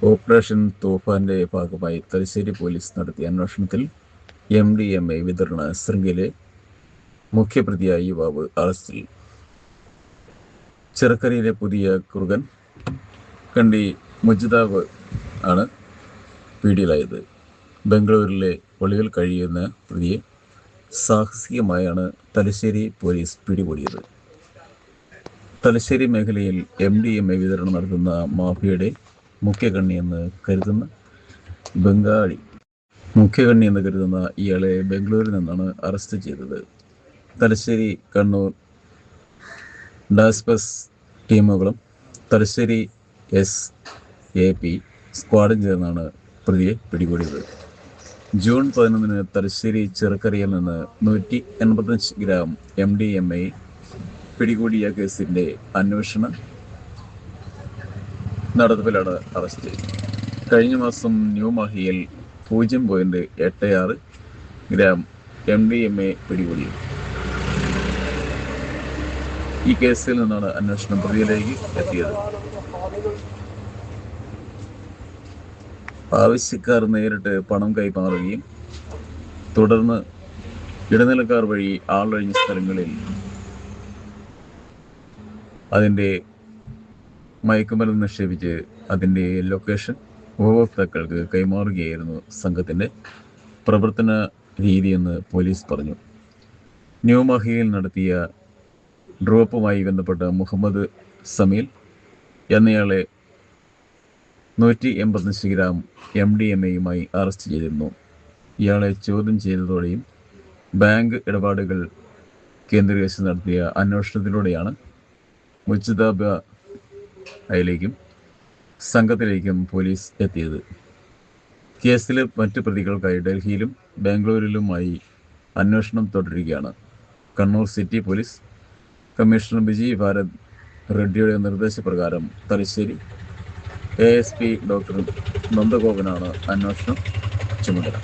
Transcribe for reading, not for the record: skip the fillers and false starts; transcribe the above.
Operation തൂഫാന്റെ ഭാഗമായി Thalassery police നടത്തിയ അന്വേഷണത്തിൽ MDMA വിതരണ ശൃംഖലയിലെ മുഖ്യപ്രതിയായ യുവാവ് അറസ്റ്റിൽ. ചിറക്കരയിലെ പുതിയ കുറുകൻ കണ്ടി മുജിതാബ് ആണ് പിടിയിലായത്. ബംഗളൂരിലെ ഒളിവിൽ കഴിയുന്ന പ്രതിയെ സാഹസികമായാണ് തലശ്ശേരി പോലീസ് പിടികൂടിയത്. തലശ്ശേരി മേഖലയിൽ MDMA വിതരണം നടത്തുന്ന മാഫിയയുടെ മുഖ്യകണ്ണി എന്ന് കരുതുന്ന ഇയാളെ ബംഗളൂരിൽ നിന്നാണ് അറസ്റ്റ് ചെയ്തത്. തലശ്ശേരി, കണ്ണൂർ ഡാസ്പസ് ടീമുകളും തലശ്ശേരി SAP സ്ക്വാഡും ചേർന്നാണ് പ്രതിയെ പിടികൂടിയത്. ജൂൺ 11 തലശ്ശേരി ചിറക്കരയിൽ നിന്ന് 185 ഗ്രാം MDMA പിടികൂടിയ കേസിന്റെ അന്വേഷണ നടത്തിപ്പിലാണ് അറസ്റ്റ്. കഴിഞ്ഞ മാസം ന്യൂമാഹിയിൽ 0.86 ഗ്രാം MDMA പിടികൂടി. ഈ കേസിൽ നിന്നാണ് അന്വേഷണം പ്രതിയിലേക്ക് എത്തിയത്. ആവശ്യക്കാർ നേരിട്ട് പണം കൈമാറുകയും തുടർന്ന് ഇടനിലക്കാർ വഴി ആളൊഴിഞ്ഞ സ്ഥലങ്ങളിൽ അതിൻ്റെ മയക്കുമരുന്ന് നിക്ഷേപിച്ച് അതിൻ്റെ ലൊക്കേഷൻ ഉപഭോക്താക്കൾക്ക് കൈമാറുകയായിരുന്നു സംഘത്തിൻ്റെ പ്രവർത്തന രീതിയെന്ന് പോലീസ് പറഞ്ഞു. ന്യൂമാഹിയിൽ നടത്തിയ ഡ്രോപ്പുമായി ബന്ധപ്പെട്ട മുഹമ്മദ് സമീൽ എന്നയാളെ 185 ഗ്രാം MDMAയുമായി അറസ്റ്റ് ചെയ്തിരുന്നു. ഇയാളെ ചോദ്യം ചെയ്തതോടെയും ബാങ്ക് ഇടപാടുകൾ കേന്ദ്രീകരിച്ച് നടത്തിയ അന്വേഷണത്തിലൂടെയാണ് മുജിതാബ് അയിലേക്കും സംഘത്തിലേക്കും പോലീസ് എത്തിയത്. കേസിലെ മറ്റ് പ്രതികൾക്കായി ഡൽഹിയിലും ബാംഗ്ലൂരിലുമായി അന്വേഷണം തുടരുകയാണ്. Kannur city police commissioner Vijay Bharat റെഡ്ഡിയുടെ നിർദ്ദേശപ്രകാരം തലശ്ശേരി ASP ഡോക്ടർ നന്ദഗോപനാണ് അന്വേഷണം ചുമതല.